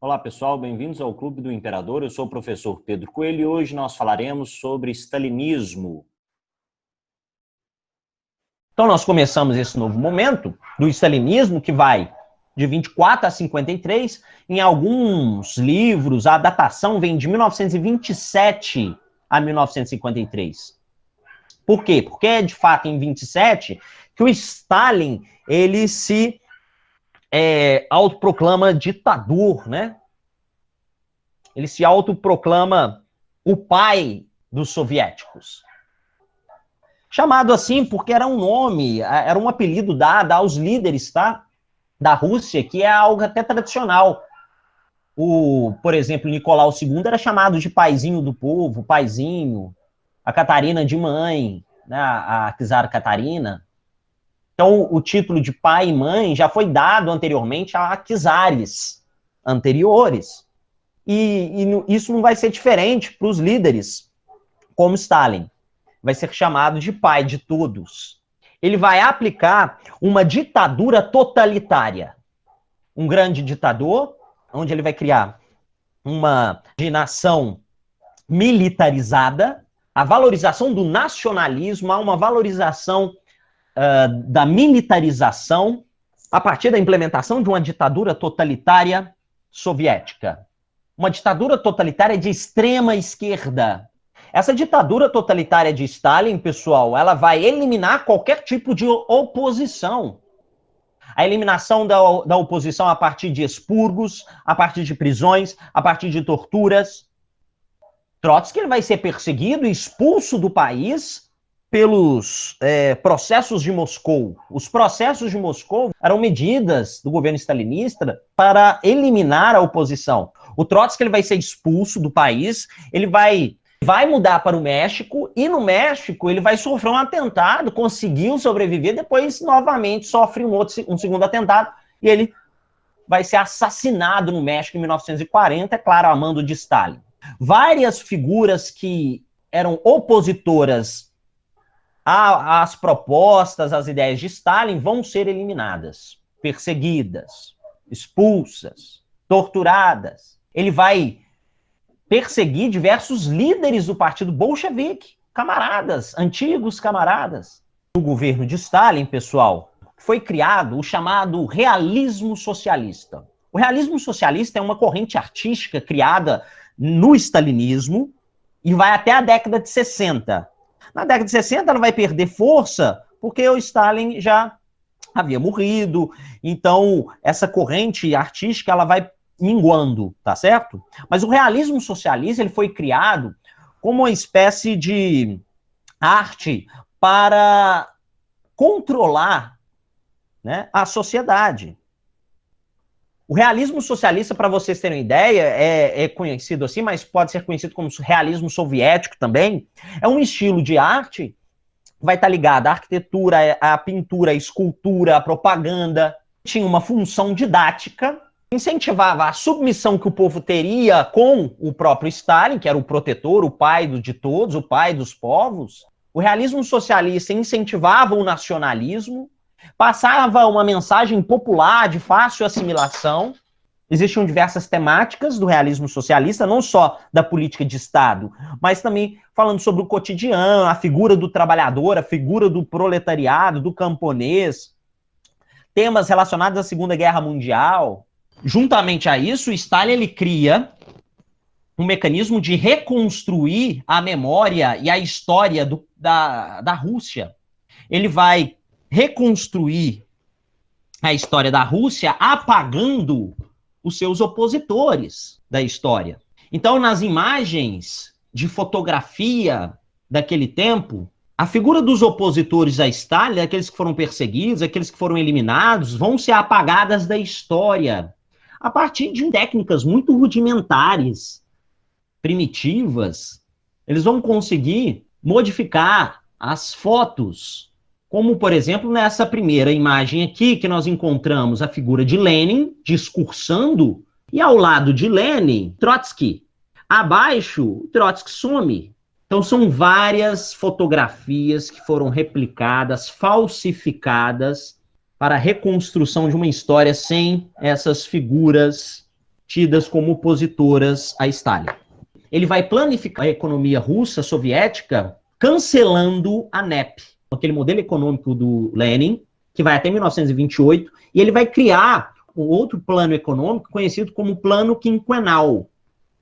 Olá pessoal, bem-vindos ao Clube do Imperador. Eu sou o professor Pedro Coelho e hoje nós falaremos sobre stalinismo. Então nós começamos esse novo momento do stalinismo que vai de 24 a 53. Em alguns livros a datação vem de 1927 a 1953. Por quê? Porque é de fato em 27 que o Stalin ele se autoproclama ditador, né? Ele se autoproclama o pai dos soviéticos. Chamado assim porque era um nome, era um apelido dado aos líderes, tá? Da Rússia, que é algo até tradicional. Por exemplo, Nicolau II era chamado de paizinho do povo, paizinho. A Catarina de mãe, né? A czar Catarina. Então, o título de pai e mãe já foi dado anteriormente a czares anteriores. E isso não vai ser diferente para os líderes, como Stalin. Vai ser chamado de pai de todos. Ele vai aplicar uma ditadura totalitária. Um grande ditador, onde ele vai criar uma nação militarizada, a valorização do nacionalismo, há uma valorização da militarização a partir da implementação de uma ditadura totalitária soviética. Uma ditadura totalitária de extrema esquerda. Essa ditadura totalitária de Stalin, pessoal, ela vai eliminar qualquer tipo de oposição. A eliminação da oposição a partir de expurgos, a partir de prisões, a partir de torturas. Trotsky ele vai ser perseguido e expulso do país pelos processos de Moscou. Os processos de Moscou eram medidas do governo stalinista para eliminar a oposição. O Trotsky ele vai ser expulso do país, ele vai mudar para o México, e no México ele vai sofrer um atentado, conseguiu sobreviver, depois novamente sofre um segundo atentado, e ele vai ser assassinado no México em 1940, é claro, a mando de Stalin. Várias figuras que eram opositoras às propostas, às ideias de Stalin vão ser eliminadas, perseguidas, expulsas, torturadas. Ele vai perseguir diversos líderes do partido bolchevique, camaradas, antigos camaradas. No governo de Stalin, pessoal, foi criado o chamado realismo socialista. O realismo socialista é uma corrente artística criada no stalinismo e vai até a década de 60. Na década de 60 ela vai perder força porque o Stalin já havia morrido, então essa corrente artística ela vai minguando, tá certo? Mas o realismo socialista ele foi criado como uma espécie de arte para controlar, né, a sociedade. O realismo socialista, para vocês terem uma ideia, é conhecido assim, mas pode ser conhecido como realismo soviético também. É um estilo de arte que vai estar ligado à arquitetura, à pintura, à escultura, à propaganda. Tinha uma função didática, incentivava a submissão que o povo teria com o próprio Stalin, que era o protetor, o pai de todos, o pai dos povos. O realismo socialista incentivava o nacionalismo, passava uma mensagem popular de fácil assimilação. Existiam diversas temáticas do realismo socialista, não só da política de Estado, mas também falando sobre o cotidiano, a figura do trabalhador, a figura do proletariado, do camponês, temas relacionados à Segunda Guerra Mundial. Juntamente a isso, o Stalin ele cria um mecanismo de reconstruir a memória e a história da Rússia. Ele vai reconstruir a história da Rússia apagando os seus opositores da história. Então, nas imagens de fotografia daquele tempo, a figura dos opositores a Stalin, aqueles que foram perseguidos, aqueles que foram eliminados, vão ser apagadas da história a partir de técnicas muito rudimentares, primitivas. Eles vão conseguir modificar as fotos, como, por exemplo, nessa primeira imagem aqui, que nós encontramos a figura de Lenin discursando, e ao lado de Lenin, Trotsky. Abaixo, Trotsky some. Então, são várias fotografias que foram replicadas, falsificadas, para a reconstrução de uma história sem essas figuras tidas como opositoras a Stalin. Ele vai planificar a economia russa soviética cancelando a NEP, aquele modelo econômico do Lenin, que vai até 1928, e ele vai criar um outro plano econômico conhecido como Plano Quinquenal.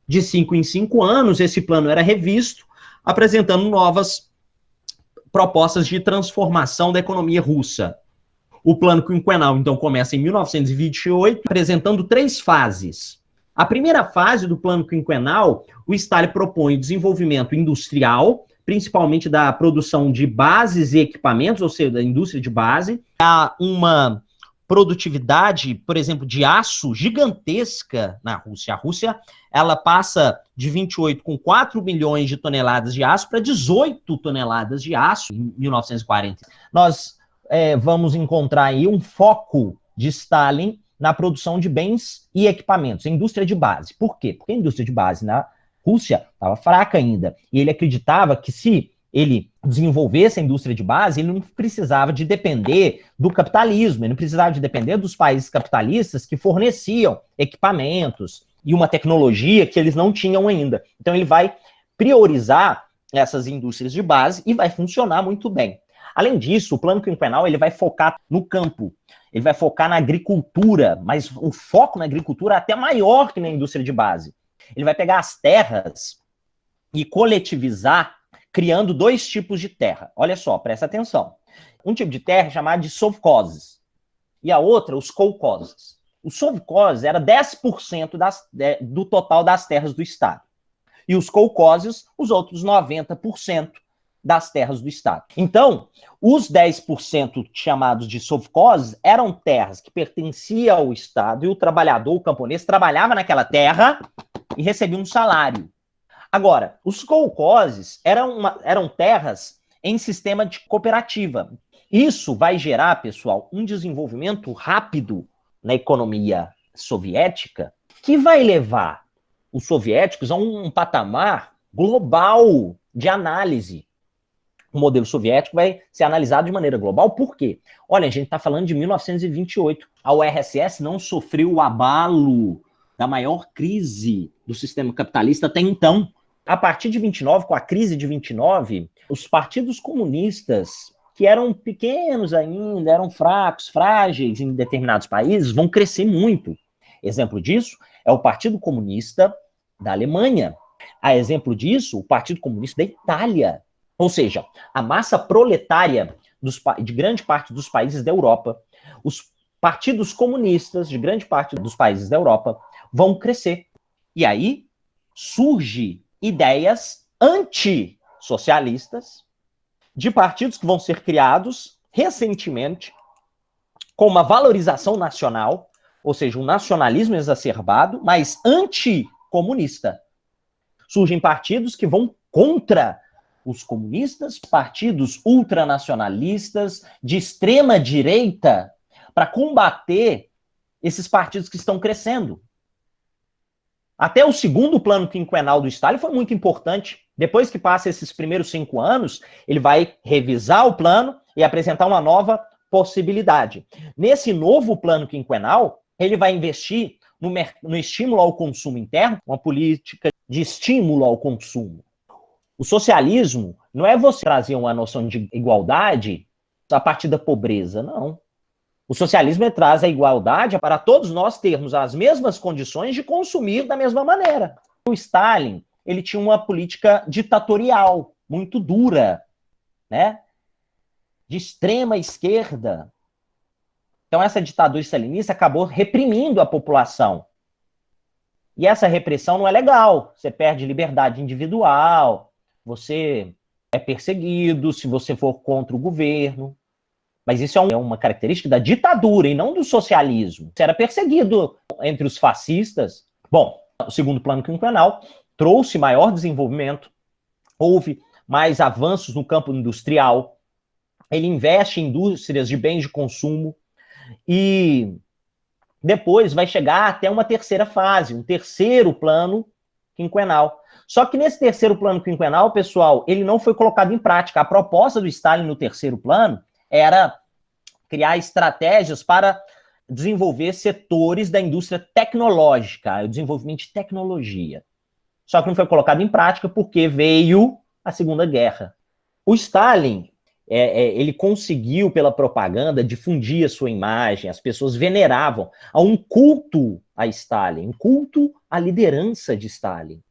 De 5 em 5 anos, esse plano era revisto, apresentando novas propostas de transformação da economia russa. O plano quinquenal, então, começa em 1928, apresentando 3 fases. A primeira fase do plano quinquenal, o Stalin propõe o desenvolvimento industrial, principalmente da produção de bases e equipamentos, ou seja, da indústria de base. Há uma produtividade, por exemplo, de aço gigantesca na Rússia. A Rússia, ela passa de 28 com 4 milhões de toneladas de aço para 18 toneladas de aço em 1940. Nós vamos encontrar aí um foco de Stalin na produção de bens e equipamentos, a indústria de base. Por quê? Porque a indústria de base na Rússia estava fraca ainda, e ele acreditava que se ele desenvolvesse a indústria de base, ele não precisava de depender do capitalismo, ele não precisava de depender dos países capitalistas que forneciam equipamentos e uma tecnologia que eles não tinham ainda. Então ele vai priorizar essas indústrias de base e vai funcionar muito bem. Além disso, o plano quinquenal ele vai focar no campo, ele vai focar na agricultura, mas o foco na agricultura é até maior que na indústria de base. Ele vai pegar as terras e coletivizar, criando 2 tipos de terra. Olha só, presta atenção. Um tipo de terra é chamado de sovkhozes, e a outra, os kolkhozes. Os sovkhozes era 10% do total das terras do Estado. E os kolkhozes, os outros 90% das terras do Estado. Então, os 10% chamados de sovkhozes eram terras que pertenciam ao Estado, e o trabalhador, o camponês, trabalhava naquela terra e recebia um salário. Agora, os kolkhozes eram terras em sistema de cooperativa. Isso vai gerar, pessoal, um desenvolvimento rápido na economia soviética que vai levar os soviéticos a um patamar global de análise. O modelo soviético vai ser analisado de maneira global. Por quê? Olha, a gente está falando de 1928. A URSS não sofreu o abalo da maior crise do sistema capitalista até então. A partir de 29, com a crise de 29, os partidos comunistas, que eram pequenos ainda, eram fracos, frágeis em determinados países, vão crescer muito. Exemplo disso é o Partido Comunista da Alemanha. A exemplo disso, o Partido Comunista da Itália. Ou seja, a massa proletária de grande parte dos países da Europa, os partidos comunistas de grande parte dos países da Europa vão crescer. E aí surge ideias antissocialistas de partidos que vão ser criados recentemente com uma valorização nacional, ou seja, um nacionalismo exacerbado, mas anticomunista. Surgem partidos que vão contra os comunistas, partidos ultranacionalistas de extrema direita, para combater esses partidos que estão crescendo. Até o segundo plano quinquenal do Stalin foi muito importante. Depois que passa esses primeiros 5 anos, ele vai revisar o plano e apresentar uma nova possibilidade. Nesse novo plano quinquenal, ele vai investir no estímulo ao consumo interno, uma política de estímulo ao consumo. O socialismo não é você trazer uma noção de igualdade a partir da pobreza, não. O socialismo traz a igualdade para todos nós termos as mesmas condições de consumir da mesma maneira. O Stalin, ele tinha uma política ditatorial, muito dura, né? De extrema esquerda. Então essa ditadura stalinista acabou reprimindo a população. E essa repressão não é legal. Você perde liberdade individual, você é perseguido se você for contra o governo. Mas isso é uma característica da ditadura e não do socialismo. Você era perseguido entre os fascistas. Bom, o segundo plano quinquenal trouxe maior desenvolvimento, houve mais avanços no campo industrial, ele investe em indústrias de bens de consumo e depois vai chegar até uma terceira fase, um terceiro plano quinquenal. Só que nesse terceiro plano quinquenal, pessoal, ele não foi colocado em prática. A proposta do Stalin no terceiro plano era criar estratégias para desenvolver setores da indústria tecnológica, o desenvolvimento de tecnologia. Só que não foi colocado em prática porque veio a Segunda Guerra. O Stalin, ele conseguiu, pela propaganda, difundir a sua imagem, as pessoas veneravam. Há um culto a Stalin, um culto à liderança de Stalin.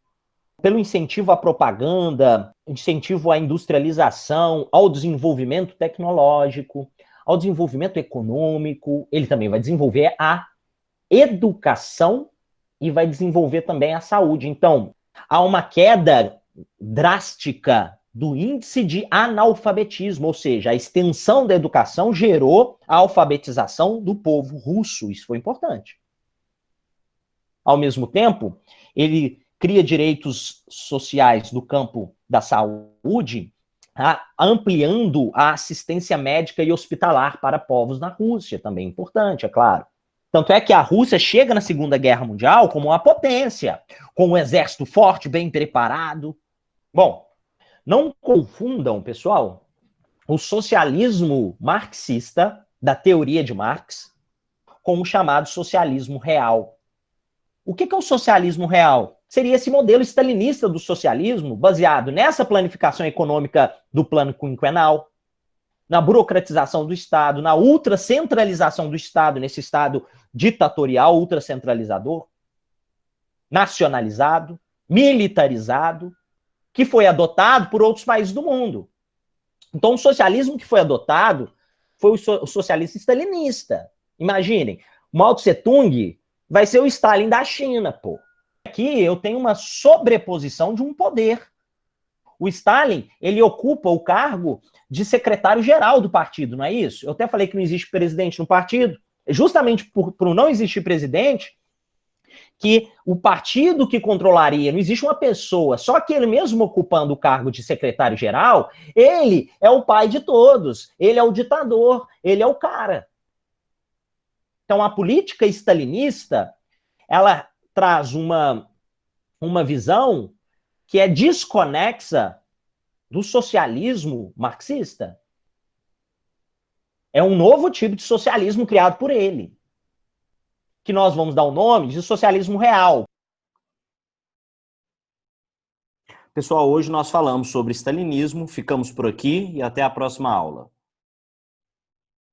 Pelo incentivo à propaganda, incentivo à industrialização, ao desenvolvimento tecnológico, ao desenvolvimento econômico, ele também vai desenvolver a educação e vai desenvolver também a saúde. Então, há uma queda drástica do índice de analfabetismo, ou seja, a extensão da educação gerou a alfabetização do povo russo, isso foi importante. Ao mesmo tempo, ele cria direitos sociais no campo da saúde, ampliando a assistência médica e hospitalar para povos na Rússia, também importante, é claro. Tanto é que a Rússia chega na Segunda Guerra Mundial como uma potência, com um exército forte, bem preparado. Bom, não confundam, pessoal, o socialismo marxista, da teoria de Marx, com o chamado socialismo real. O que é o socialismo real? Seria esse modelo stalinista do socialismo, baseado nessa planificação econômica do plano quinquenal, na burocratização do Estado, na ultracentralização do Estado, nesse Estado ditatorial, ultracentralizador, nacionalizado, militarizado, que foi adotado por outros países do mundo. Então, o socialismo que foi adotado foi o socialista stalinista. Imaginem, Mao Tse Tung vai ser o Stalin da China, pô. Aqui eu tenho uma sobreposição de um poder. O Stalin, ele ocupa o cargo de secretário-geral do partido, não é isso? Eu até falei que não existe presidente no partido. Justamente por não existir presidente, que o partido que controlaria, não existe uma pessoa, só que ele mesmo ocupando o cargo de secretário-geral, ele é o pai de todos, ele é o ditador, ele é o cara. Então, a política stalinista, ela traz uma visão que é desconexa do socialismo marxista. É um novo tipo de socialismo criado por ele, que nós vamos dar o nome de socialismo real. Pessoal, hoje nós falamos sobre stalinismo, ficamos por aqui e até a próxima aula.